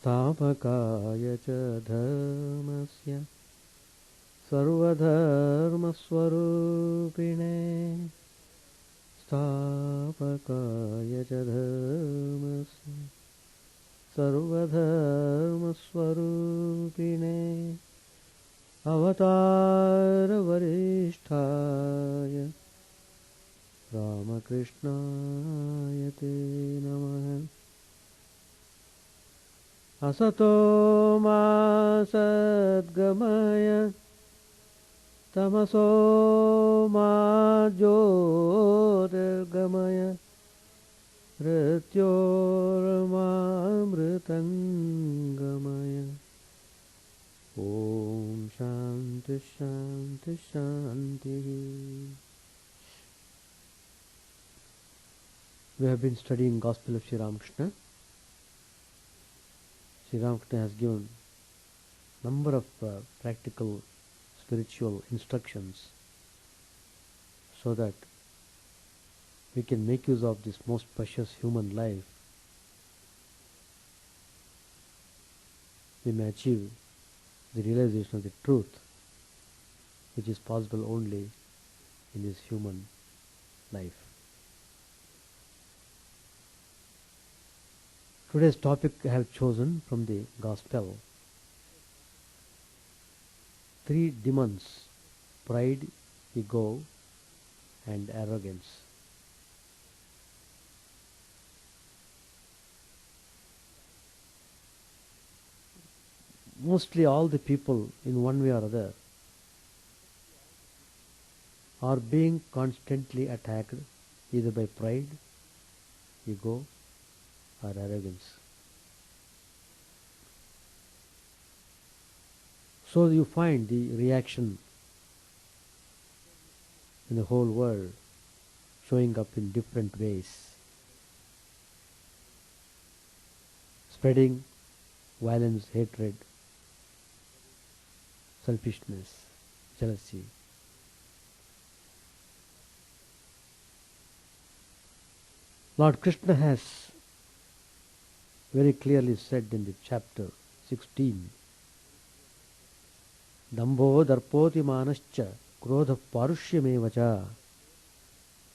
Stapakaya cha dharmasya sarvadharmaswarupine Stapakaya cha dharmasya sarvadharmaswarupine Avatara varishtaya Ramakrishna te namaha Asato ma sadgamaya Tamaso ma jyotirgamaya Mrityorma amritangamaya Om Shanti Shanti Shanti. We have been studying Gospel of Sri Ramakrishna. Sri Ramakrishna has given number of practical spiritual instructions so that we can make use of this most precious human life. We may achieve the realization of the truth, which is possible only in this human life. Today's topic I have chosen from the Gospel. 3 demons: pride, ego, and arrogance. Mostly all the people in one way or other are being constantly attacked either by pride, ego, or arrogance. So you find the reaction in the whole world showing up in different ways, spreading violence, hatred, selfishness, jealousy. Lord Krishna has very clearly said in the chapter 16, Dambho darpoti manascha krodha parushyameva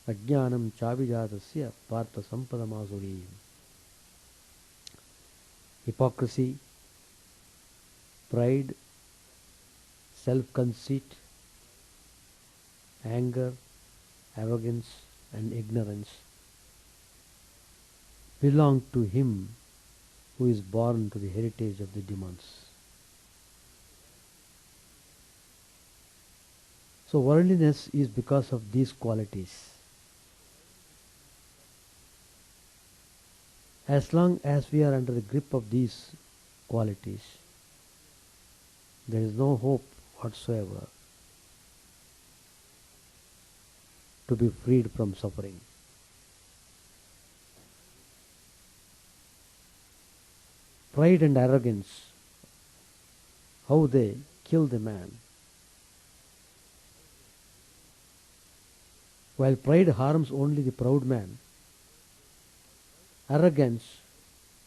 ajnanam chavijatasya partha sampadamasurim. Hypocrisy, pride, self-conceit, anger, arrogance, and ignorance belong to him who is born to the heritage of the demons. So worldliness is because of these qualities. As long as we are under the grip of these qualities, there is no hope whatsoever to be freed from suffering. Pride and arrogance, how they kill the man. While pride harms only the proud man, arrogance,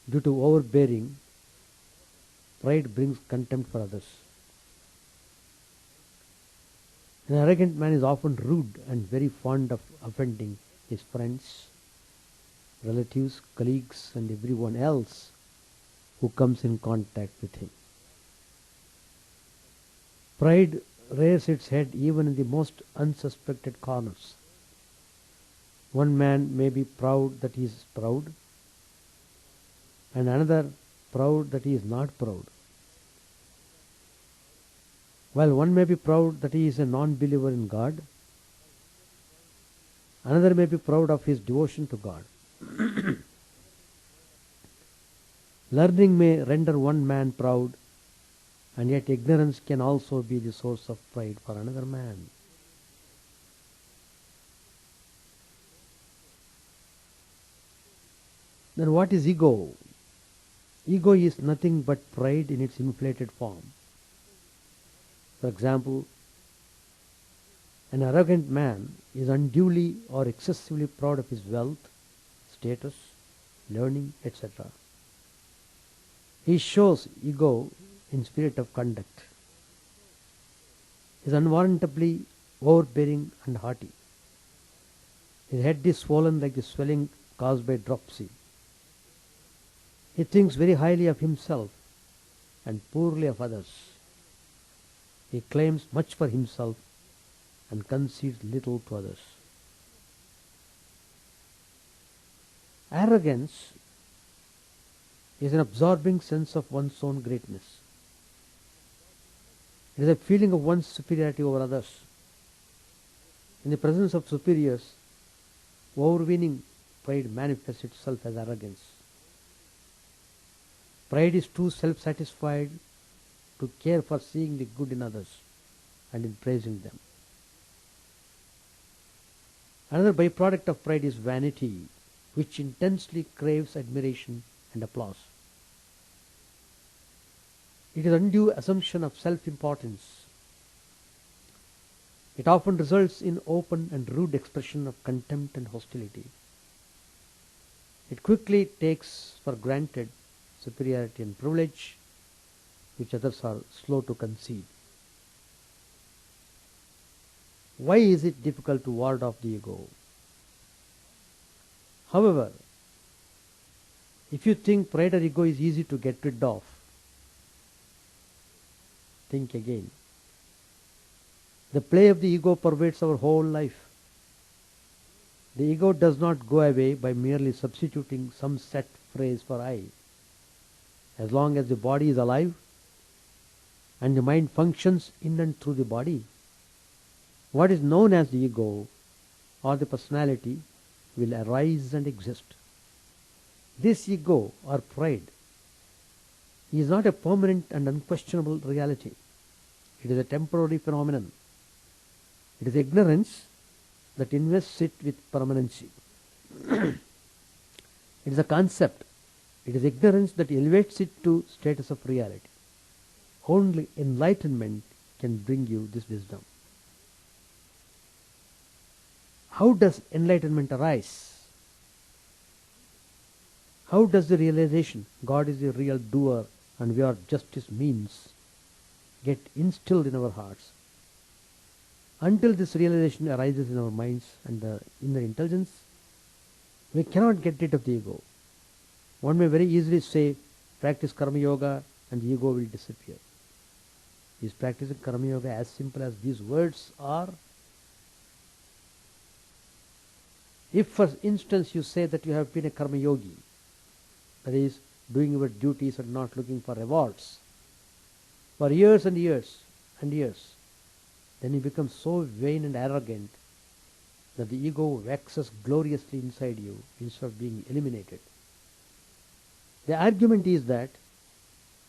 due to overbearing, pride brings contempt for others. An arrogant man is often rude and very fond of offending his friends, relatives, colleagues, and everyone else who comes in contact with him. Pride rears its head even in the most unsuspected corners. One man may be proud that he is proud, and another proud that he is not proud. While one may be proud that he is a non-believer in God, another may be proud of his devotion to God. Learning may render one man proud, and yet ignorance can also be the source of pride for another man. Then what is ego? Ego is nothing but pride in its inflated form. For example, an arrogant man is unduly or excessively proud of his wealth, status, learning, etc. He shows ego in spirit of conduct. He is unwarrantably overbearing and haughty. His head is swollen like the swelling caused by dropsy. He thinks very highly of himself and poorly of others. He claims much for himself and concedes little to others. Arrogance is an absorbing sense of one's own greatness. It is a feeling of one's superiority over others. In the presence of superiors, overweening pride manifests itself as arrogance. Pride is too self-satisfied to care for seeing the good in others and in praising them. Another byproduct of pride is vanity, which intensely craves admiration and applause. It is undue assumption of self-importance. It often results in open and rude expression of contempt and hostility. It quickly takes for granted superiority and privilege, which others are slow to concede. Why is it difficult to ward off the ego? However, if you think pride or ego is easy to get rid of, think again. The play of the ego pervades our whole life. The ego does not go away by merely substituting some set phrase for I. As long as the body is alive and the mind functions in and through the body, what is known as the ego or the personality will arise and exist. This ego or pride is not a permanent and unquestionable reality. It is a temporary phenomenon. It is ignorance that invests it with permanency. It is a concept. It is ignorance that elevates it to status of reality. Only enlightenment can bring you this wisdom. How does enlightenment arise? How does the realization God is the real doer and we are just his means get instilled in our hearts? Until this realization arises in our minds and the inner intelligence, we cannot get rid of the ego. One may very easily say, practice karma yoga and the ego will disappear. Is practicing karma yoga as simple as these words are? If for instance you say that you have been a karma yogi, that is, doing your duties and not looking for rewards, for years and years and years, then you become so vain and arrogant that the ego waxes gloriously inside you instead of being eliminated. The argument is that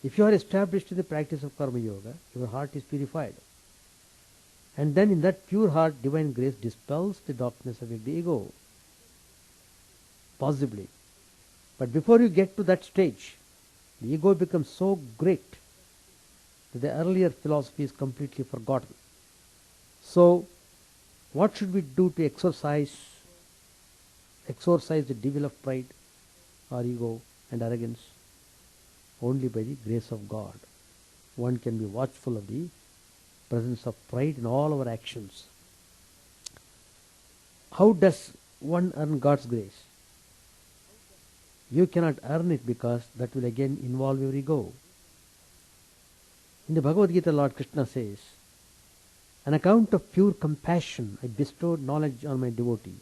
if you are established in the practice of karma yoga, your heart is purified. And then in that pure heart, divine grace dispels the darkness of the ego. Possibly. But before you get to that stage, the ego becomes so great that the earlier philosophy is completely forgotten. So, what should we do to exorcise the devil of pride or ego and arrogance? Only by the grace of God. One can be watchful of the presence of pride in all our actions. How does one earn God's grace? You cannot earn it because that will again involve your ego. In the Bhagavad Gita, Lord Krishna says, on account of pure compassion, I bestowed knowledge on my devotee.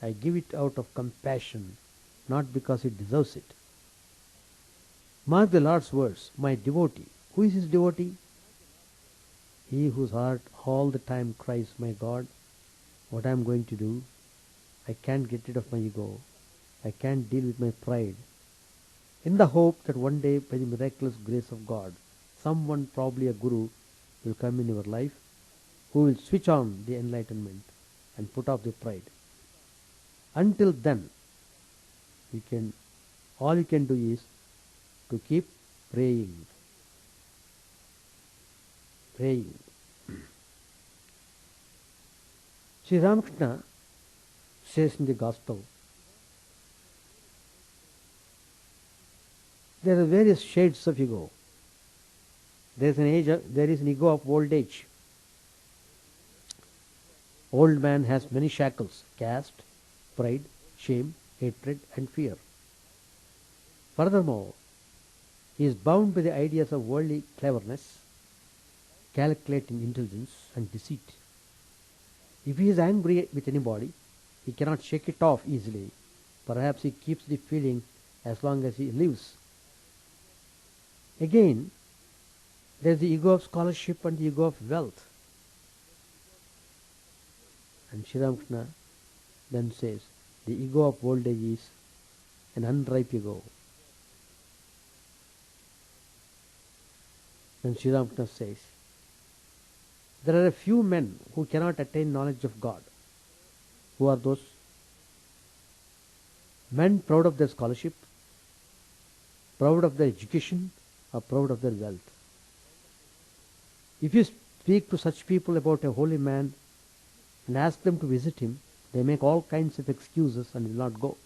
I give it out of compassion, not because it deserves it. Mark the Lord's words, my devotee. Who is his devotee? He whose heart all the time cries, my God, what I am going to do? I can't get rid of my ego. I can't deal with my pride. In the hope that one day, by the miraculous grace of God, someone, probably a guru, will come in your life who will switch on the enlightenment and put off the pride. Until then, all you can do is to keep praying. Praying. Sri Ramakrishna says in the Gospel, There are various shades of ego. There is an ego of old age. Old man has many shackles: caste, pride, shame, hatred, and fear. Furthermore, he is bound by the ideas of worldly cleverness, calculating intelligence, and deceit. If he is angry with anybody, he cannot shake it off easily. Perhaps he keeps the feeling as long as he lives. Again, there is the ego of scholarship and the ego of wealth. And Sri Ramakrishna then says, the ego of old age is an unripe ego. Then Sri Ramakrishna says, there are a few men who cannot attain knowledge of God. Who are those? Men proud of their scholarship, proud of their education, or proud of their wealth. If you speak to such people about a holy man and ask them to visit him, they make all kinds of excuses and will not go.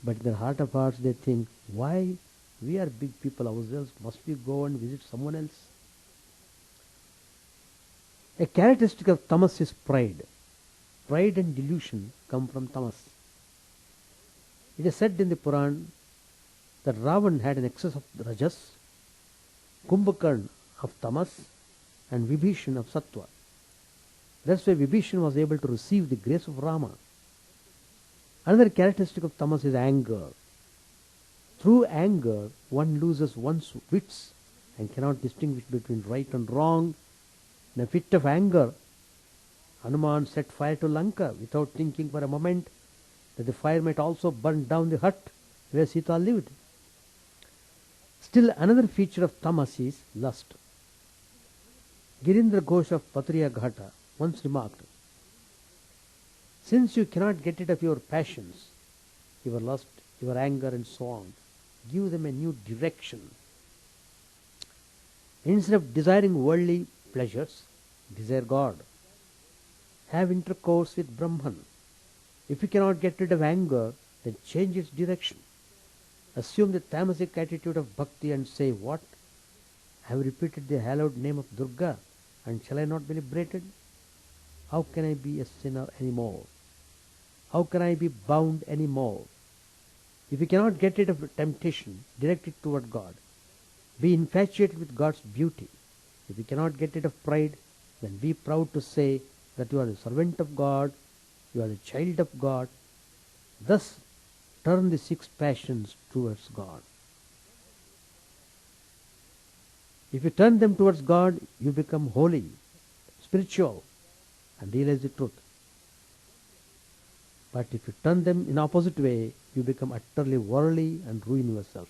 But in their heart of hearts they think, why? We are big people ourselves, must we go and visit someone else? A characteristic of tamas is pride. Pride and delusion come from tamas. It is said in the Puran that Ravan had an excess of rajas, Kumbhakarna of tamas, and Vibhishan of sattva. That's why Vibhishan was able to receive the grace of Rama. Another characteristic of tamas is anger. Through anger, one loses one's wits and cannot distinguish between right and wrong. In a fit of anger, Hanuman set fire to Lanka without thinking for a moment that the fire might also burn down the hut where Sita lived. Still another feature of tamas is lust. Girindra Ghosh of Patriya Ghata once remarked, since you cannot get rid of your passions, your lust, your anger and so on, give them a new direction. Instead of desiring worldly pleasures, desire God. Have intercourse with Brahman. If you cannot get rid of anger, then change its direction. Assume the tamasic attitude of bhakti and say, what? I have repeated the hallowed name of Durga, and shall I not be liberated? How can I be a sinner anymore? How can I be bound anymore? If you cannot get rid of temptation, direct it toward God. Be infatuated with God's beauty. If you cannot get rid of pride, then be proud to say that you are the servant of God, you are the child of God. Thus, turn the 6 passions towards God. If you turn them towards God, you become holy, spiritual, and realize the truth. But if you turn them in opposite way, you become utterly worldly and ruin yourself.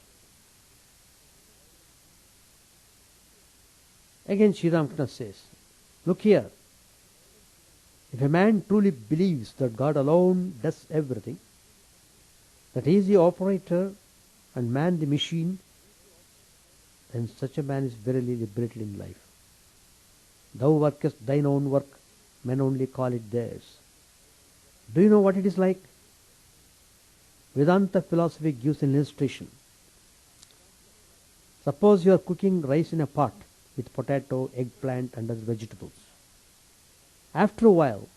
Again Sri Ramakrishna says, look here, if a man truly believes that God alone does everything, that he is the operator and man the machine, then such a man is verily liberated in life. Thou workest thine own work, men only call it theirs. Do you know what it is like? Vedanta philosophy gives an illustration. Suppose you are cooking rice in a pot with potato, eggplant and other vegetables. After a while,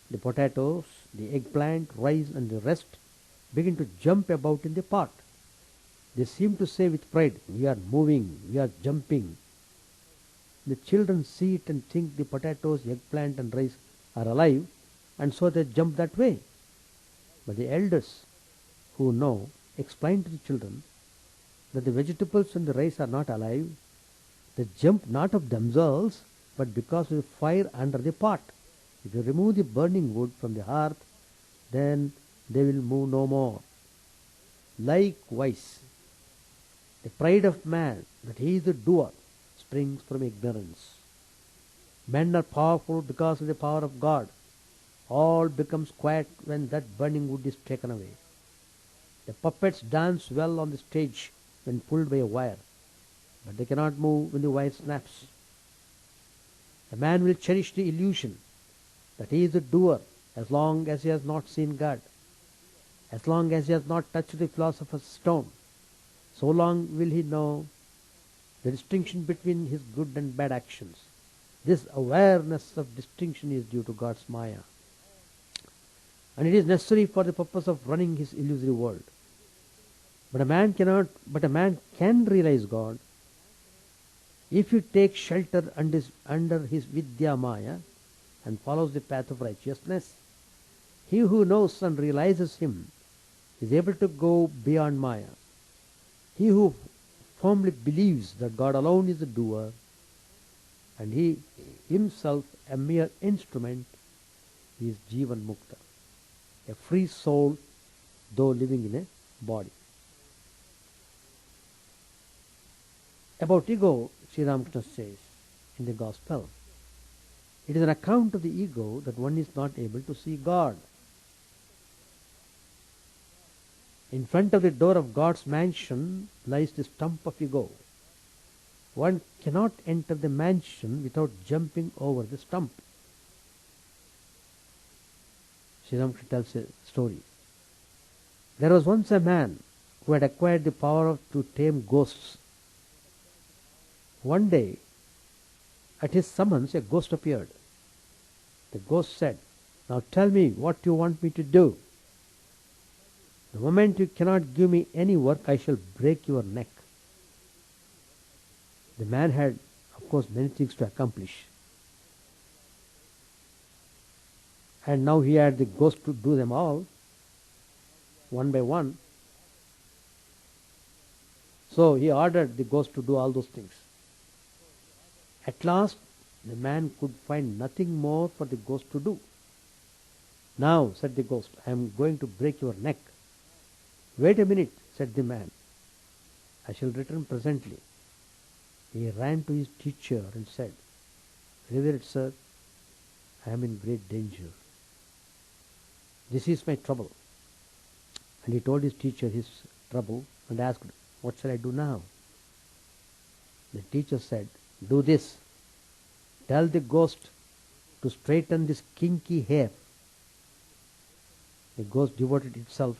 the potatoes, the eggplant, rice and the rest begin to jump about in the pot. They seem to say with pride, we are moving, we are jumping. The children see it and think the potatoes, eggplant and rice are alive, and so they jump that way. But the elders who know explain to the children that the vegetables and the rice are not alive. They jump not of themselves, but because of the fire under the pot. If you remove the burning wood from the hearth, then they will move no more. Likewise, the pride of man, that he is the doer, springs from ignorance. Men are powerful because of the power of God. All becomes quiet when that burning wood is taken away. The puppets dance well on the stage when pulled by a wire, but they cannot move when the wire snaps. A man will cherish the illusion that he is the doer as long as he has not seen God, as long as he has not touched the philosopher's stone. so long will he know the distinction between his good and bad actions. This awareness of distinction is due to God's Maya, and it is necessary for the purpose of running his illusory world. But a man can realize God if he takes shelter under his Vidya Maya and follows the path of righteousness. He who knows and realizes him is able to go beyond Maya. He who firmly believes that God alone is the doer and he himself a mere instrument is Jivan Mukta, a free soul though living in a body. About ego, Sri Ramakrishna says in the Gospel, it is an account of the ego that one is not able to see God. In front of the door of God's mansion lies the stump of ego. One cannot enter the mansion without jumping over the stump. Sri Ramakrishna tells a story. There was once a man who had acquired the power to tame ghosts. One day, at his summons, a ghost appeared. The ghost said, "Now tell me what you want me to do. The moment you cannot give me any work, I shall break your neck." The man had, of course, many things to accomplish. And now he had the ghost to do them all, one by one. So he ordered the ghost to do all those things. At last, the man could find nothing more for the ghost to do. "Now," said the ghost, "I am going to break your neck." "Wait a minute," said the man. "I shall return presently." He ran to his teacher and said, "Revered sir, I am in great danger. This is my trouble." And he told his teacher his trouble and asked, "What shall I do now?" The teacher said, "Do this. Tell the ghost to straighten this kinky hair." The ghost devoted itself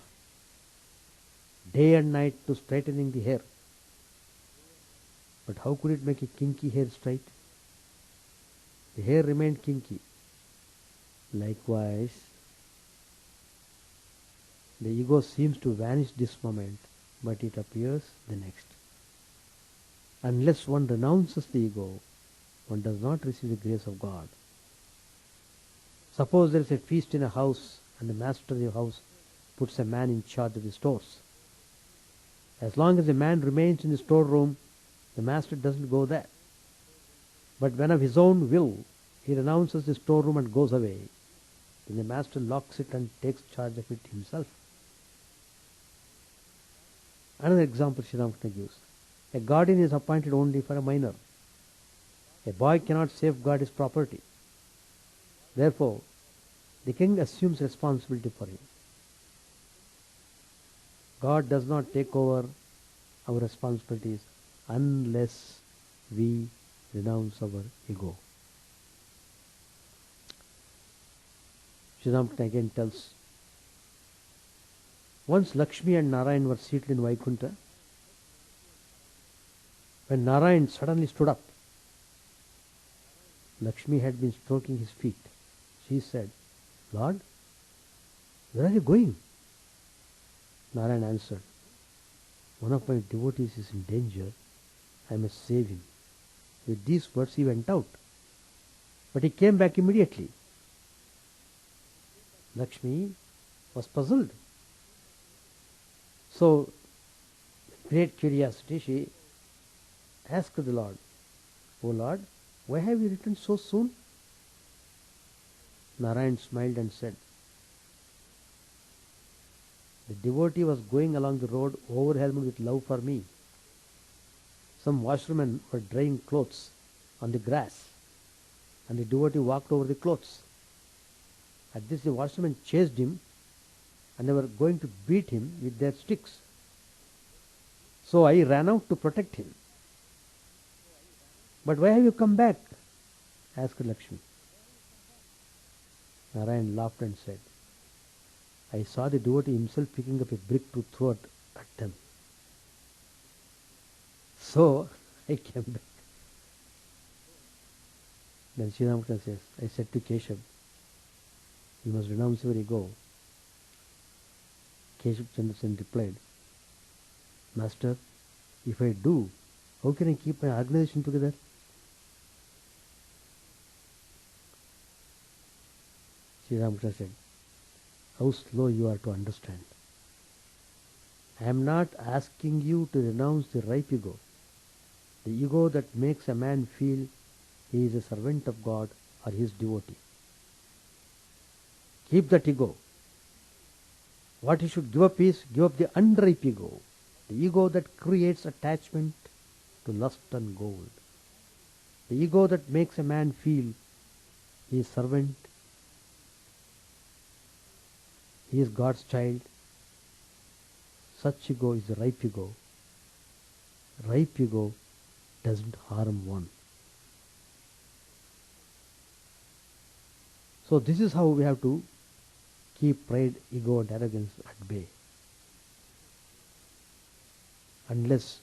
day and night to straightening the hair. But how could it make a kinky hair straight? The hair remained kinky. Likewise, the ego seems to vanish this moment, but it appears the next. Unless one renounces the ego, one does not receive the grace of God. Suppose there is a feast in a house and the master of the house puts a man in charge of the stores. As long as the man remains in the storeroom, the master doesn't go there. But when of his own will he renounces the storeroom and goes away, then the master locks it and takes charge of it himself. Another example Sri Ramakrishna gives. A guardian is appointed only for a minor. A boy cannot safeguard his property. Therefore, the king assumes responsibility for him. God does not take over our responsibilities unless we renounce our ego. Sri Ramakrishna again tells, once Lakshmi and Narayan were seated in Vaikuntha. When Narayan suddenly stood up, Lakshmi had been stroking his feet. She said, "Lord, where are you going?" Narayan answered, "One of my devotees is in danger. I must save him." With these words he went out. But he came back immediately. Lakshmi was puzzled. So, with great curiosity, she asked the Lord, "O Lord, why have you returned so soon?" Narayan smiled and said, "The devotee was going along the road overwhelmed with love for me. Some washermen were drying clothes on the grass, and the devotee walked over the clothes. At this the washermen chased him, and they were going to beat him with their sticks. So I ran out to protect him." "But why have you come back?" asked Lakshmi. Narayan laughed and said, "I saw the devotee himself picking up a brick to throw at them. So I came back. Then Sri Ramakrishna says, I said to Keshav, you must renounce your ego. Keshav Chandra Sen replied, Master, if I do, how can I keep my organization together? Sri Ramakrishna said, how slow you are to understand. I am not asking you to renounce the ripe ego, the ego that makes a man feel he is a servant of God or his devotee. Keep that ego. What you should give up is give up the unripe ego, the ego that creates attachment to lust and gold, the ego that makes a man feel he is servant, he is God's child. Such ego is the ripe ego. Ripe ego doesn't harm one. So this is how we have to keep pride, ego and arrogance at bay. Unless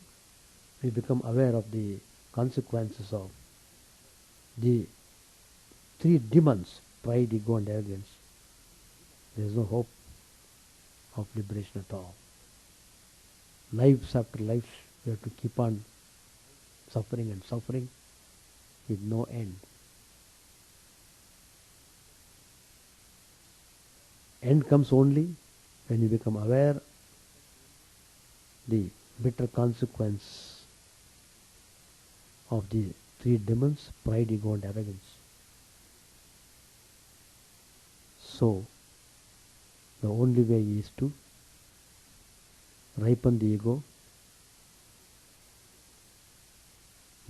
we become aware of the consequences of the three demons, pride, ego and arrogance, there is no hope of liberation at all. Lives after lives, we have to keep on suffering and suffering with no end. End comes only when you become aware the bitter consequence of the three demons, pride, ego and arrogance. So, the only way is to ripen the ego,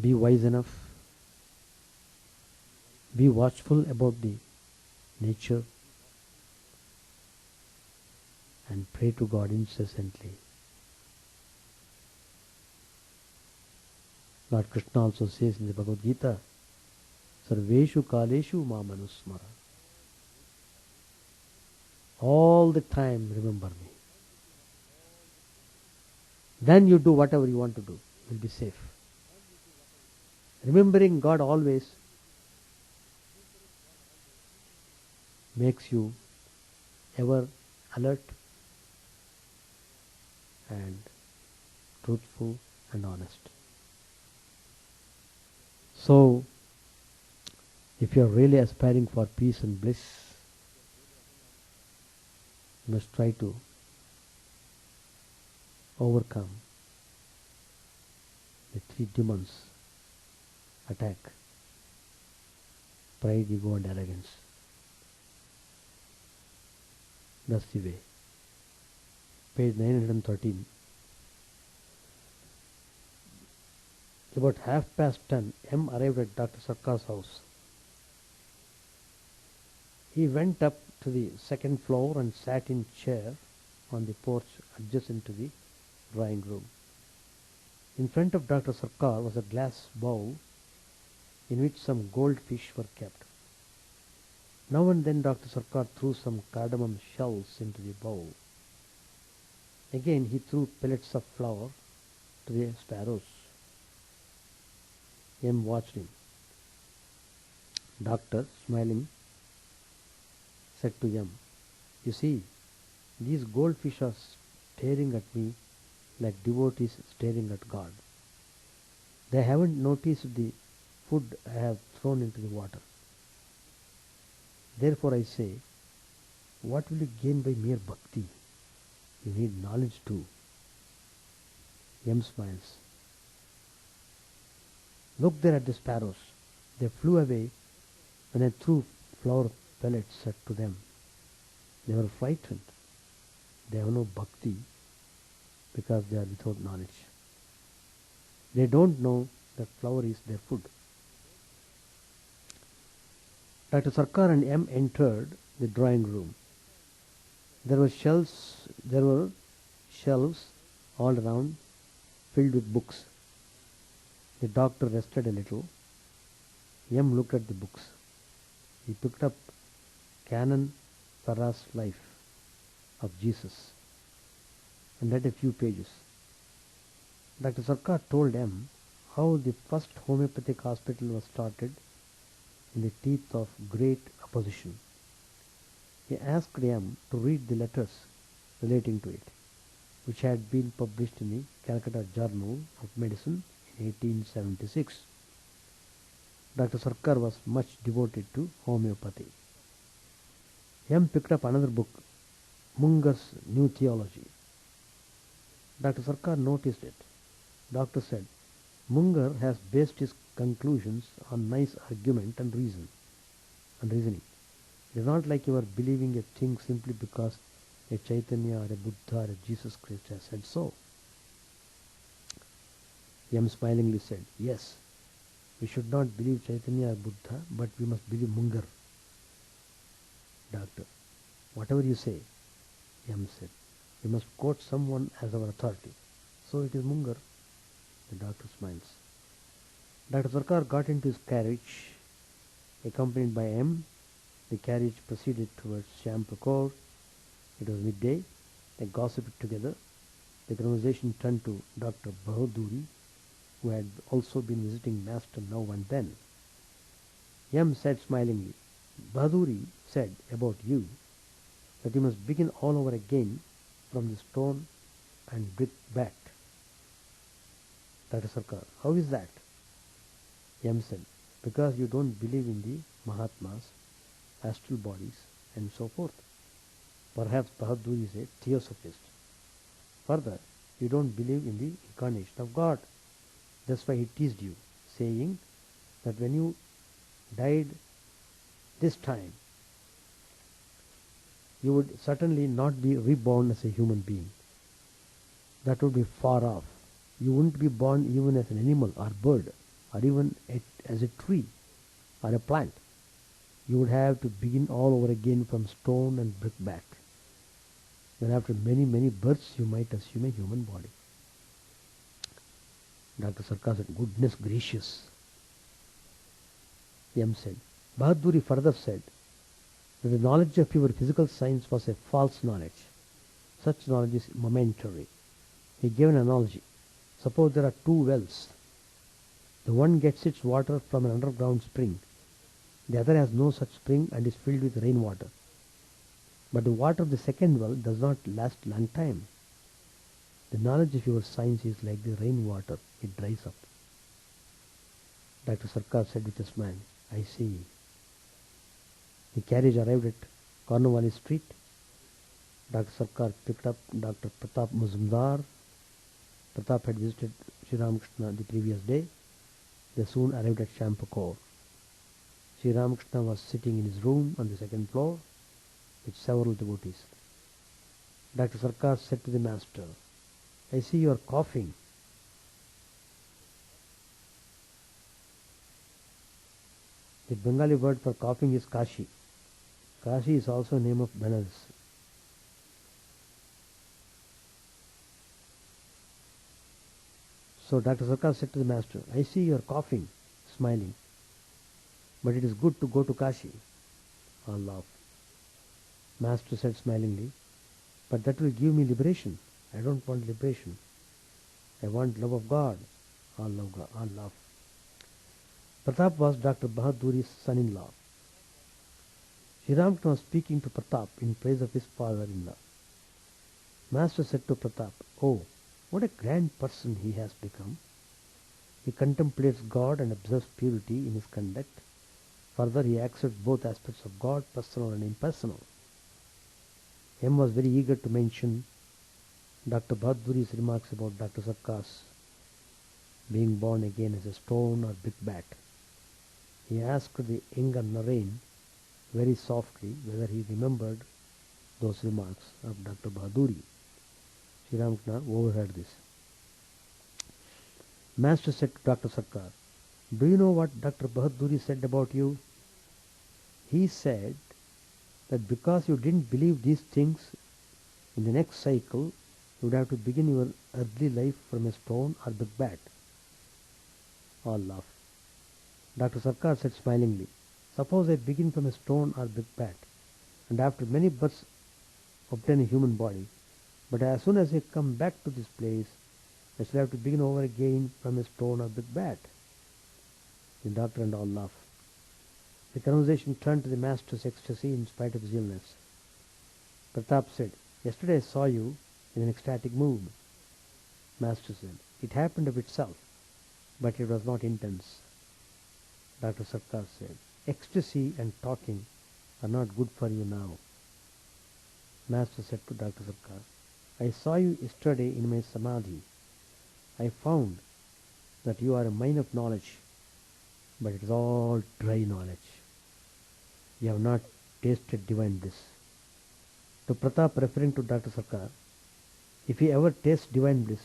be wise enough, be watchful about the nature, and pray to God incessantly. Lord Krishna also says in the Bhagavad Gita, Sarveshu Kaleshu Mamanusmara. All the time remember me. Then you do whatever you want to do. You will be safe. Remembering God always makes you ever alert and truthful and honest. So, if you are really aspiring for peace and bliss, you must try to overcome the three demons attack: pride, ego and arrogance. That's the way. Page 913. About 10:30, M arrived at Dr. Sarkar's house. He went up to the second floor and sat in chair on the porch adjacent to the drawing room. In front of Dr. Sarkar was a glass bowl in which some goldfish were kept. Now and then Dr. Sarkar threw some cardamom shells into the bowl. Again he threw pellets of flour to the sparrows. M watched him. Doctor, smiling, said to M, you see, these goldfish are staring at me like devotees staring at God. They haven't noticed the food I have thrown into the water. Therefore I say, what will you gain by mere bhakti? You need knowledge too. M smiles. Look there at the sparrows. They flew away when I threw flour pellets to them. They were frightened. They have no bhakti because they are without knowledge. They don't know that flour is their food. Dr. Sarkar and M entered the drawing room. There were shelves all around filled with books. The doctor rested a little. M looked at the books. He picked up Canon Farah's Life of Jesus and read a few pages. Dr. Sarkar told M how the first homeopathic hospital was started in the teeth of great opposition. He asked M to read the letters relating to it, which had been published in the Calcutta Journal of Medicine in 1876. Dr. Sarkar was much devoted to homeopathy. M picked up another book, Munger's New Theology. Dr. Sarkar noticed it. Doctor said, Munger has based his conclusions on nice argument and reasoning. It is not like you are believing a thing simply because a Chaitanya or a Buddha or a Jesus Christ has said so. M smilingly said, yes, we should not believe Chaitanya or Buddha, but we must believe Munger. Doctor, whatever you say, M said, we must quote someone as our authority. So it is Munger. The doctor smiles. Dr. Sarkar got into his carriage, accompanied by M. The carriage proceeded towards Shampakor. It was midday. They gossiped together. The conversation turned to Dr. Bahaduri, who had also been visiting Master now and then. M said smilingly, Bahaduri said about you that you must begin all over again from the stone and brick bat. Dr. Sarkar, how is that? M said, because you don't believe in the Mahatmas, astral bodies, and so forth. Perhaps Bahaduri is a theosophist. Further, you don't believe in the incarnation of God. That's why he teased you, saying that when you died this time, you would certainly not be reborn as a human being. That would be far off. You wouldn't be born even as an animal or bird, or even as a tree or a plant. You would have to begin all over again from stone and brickbat. Then after many, many births, you might assume a human body. Dr. Sarkar said, goodness gracious. M said, Bahaduri further said that the knowledge of your physical science was a false knowledge. Such knowledge is momentary. He gave an analogy. Suppose there are two wells. The one gets its water from an underground spring. The other has no such spring and is filled with rainwater. But the water of the second well does not last long time. The knowledge of your science is like the rainwater. It dries up. Dr. Sarkar said with a smile, I see. The carriage arrived at Cornwallis Street. Dr. Sarkar picked up Dr. Pratap Muzumdar. Pratap had visited Sri Ramakrishna the previous day. They soon arrived at Shampakor. Sri Ramakrishna was sitting in his room on the second floor with several devotees. Dr. Sarkar said to the master, I see you are coughing. The Bengali word for coughing is Kashi. Kashi is also a name of Benares. So Dr. Sarkar said to the master, I see you are coughing, smiling. But it is good to go to Kashi. All laughed. Master said smilingly, but that will give me liberation. I don't want liberation. I want love of God. All laughed. Pratap was Dr. Bahaduri's son-in-law. Sri Ramakrishna was speaking to Pratap in praise of his father-in-law. Master said to Pratap, oh, what a grand person he has become. He contemplates God and observes purity in his conduct. Further, he accepts both aspects of God, personal and impersonal. M was very eager to mention Dr. Bahaduri's remarks about Dr. Sarkar's being born again as a stone or brickbat. He asked the younger Narain very softly whether he remembered those remarks of Dr. Bahaduri. Sri Ramakrishna overheard this. Master said to Dr. Sarkar, do you know what Dr. Bahaduri said about you? He said that because you didn't believe these things, in the next cycle you would have to begin your earthly life from a stone or brickbat. All laughed. Dr. Sarkar said smilingly, suppose I begin from a stone or brickbat, and after many births obtain a human body, but as soon as I come back to this place, I shall have to begin over again from a stone or big bat. The doctor and all laugh. The conversation turned to the master's ecstasy in spite of his illness. Pratap said, "Yesterday I saw you in an ecstatic mood." Master said, "It happened of itself, but it was not intense." Dr. Sarkar said, "Ecstasy and talking are not good for you now." Master said to Dr. Sarkar, "I saw you yesterday in my samadhi. I found that you are a mine of knowledge, but it is all dry knowledge. You have not tasted divine bliss." To Pratap, referring to Dr. Sarkar, if he ever tastes divine bliss,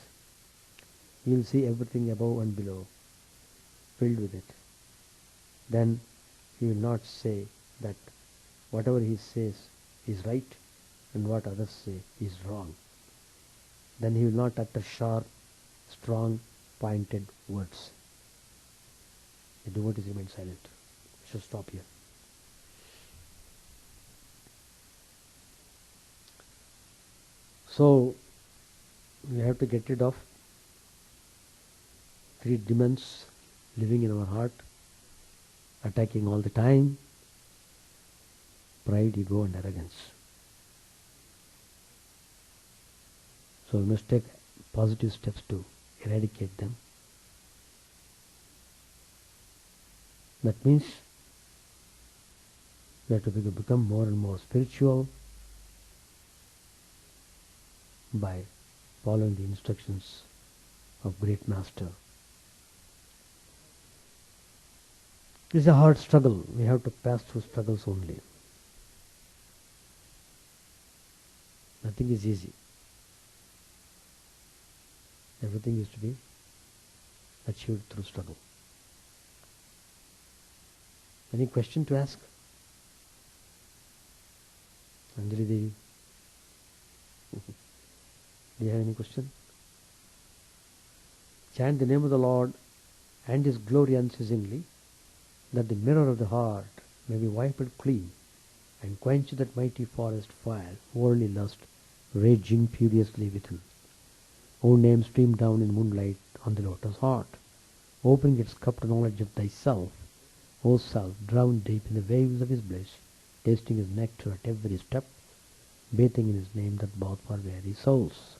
he will see everything above and below, filled with it. Then he will not say that whatever he says is right and what others say is wrong. Then he will not utter sharp, strong, pointed words. The devotees remain silent. We should stop here. So, we have to get rid of three demons living in our heart, attacking all the time: pride, ego, and arrogance. So we must take positive steps to eradicate them. That means we have to become more and more spiritual by following the instructions of great master. This is a hard struggle. We have to pass through struggles only. Nothing is easy. Everything is to be achieved through struggle. Any question to ask? Anjali Devi? Do you have any question? Chant the name of the Lord and His glory unceasingly, that the mirror of the heart may be wiped clean, and quench that mighty forest fire, worldly lust, raging furiously within. O name stream down in moonlight on the lotus heart, opening its cup to knowledge of thyself. O self, drowned deep in the waves of his bliss, tasting his nectar at every step, bathing in his name that bath for weary souls.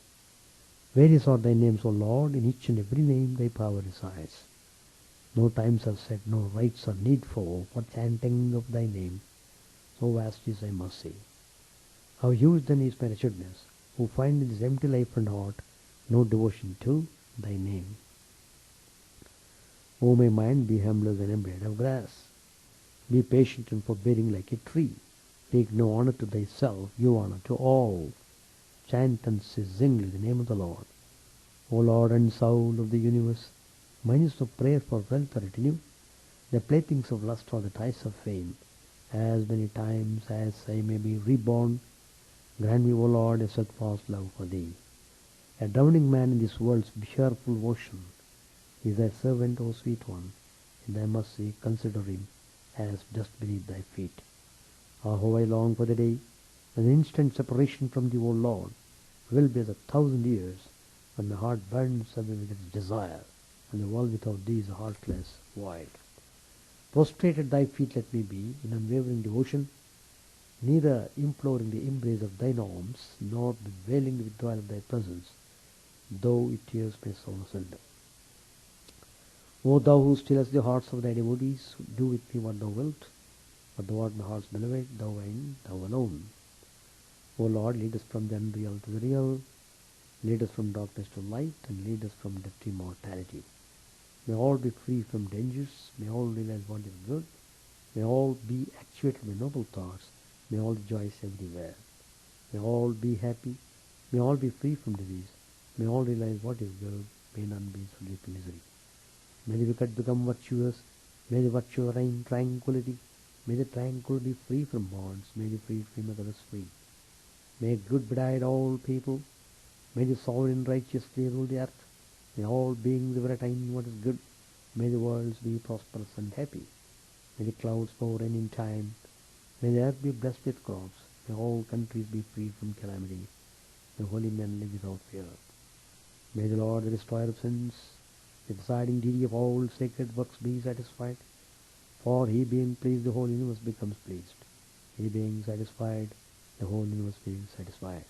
Various are thy names, O Lord, in each and every name thy power resides. No times are set, no rites are needful for chanting of thy name. So vast is thy mercy. How huge then is my wretchedness, who find in this empty life and heart no devotion to thy name. O my mind, be humble as a blade of grass. Be patient and forbearing like a tree. Take no honor to thyself, give honor to all. Chant unceasingly the name of the Lord. O Lord and soul of the universe, mine is no prayer for wealth or retinue. The playthings of lust are the ties of fame. As many times as I may be reborn, grant me, O Lord, a steadfast love for thee. A drowning man in this world's fearful ocean is thy servant, O sweet one. In thy mercy consider him as dust beneath thy feet. Ah, how I long for the day when an instant separation from thee, O Lord, will be as 1,000 years, when my heart burns away with its desire, and the world without thee is a heartless void. Prostrate at thy feet let me be, in unwavering devotion, neither imploring the embrace of thine arms, nor bewailing the withdrawal of thy presence, though it tears my soul asunder. O thou who stillest the hearts of thy devotees, do with me what thou wilt, but thou art my heart's beloved, thou and thou alone. O Lord, lead us from the unreal to the real, lead us from darkness to light, and lead us from death to immortality. May all be free from dangers, may all realize what is good, may all be actuated by noble thoughts, may all rejoice everywhere. May all be happy, may all be free from disease, may all realize what is good, may none be so deep in misery. May the wicked become virtuous, may the virtuous reign tranquility, may the tranquil be free from bonds, may the free make others free. May good betide all people, may the sovereign righteously rule the earth, may all beings ever attain what is good, may the worlds be prosperous and happy, may the clouds pour rain in time, may the earth be blessed with crops, may all countries be free from calamity, may holy men live without fear. May the Lord, the destroyer of sins, the deciding deity of all sacred works, be satisfied. For he being pleased, the whole universe becomes pleased. He being satisfied, the whole universe being satisfied.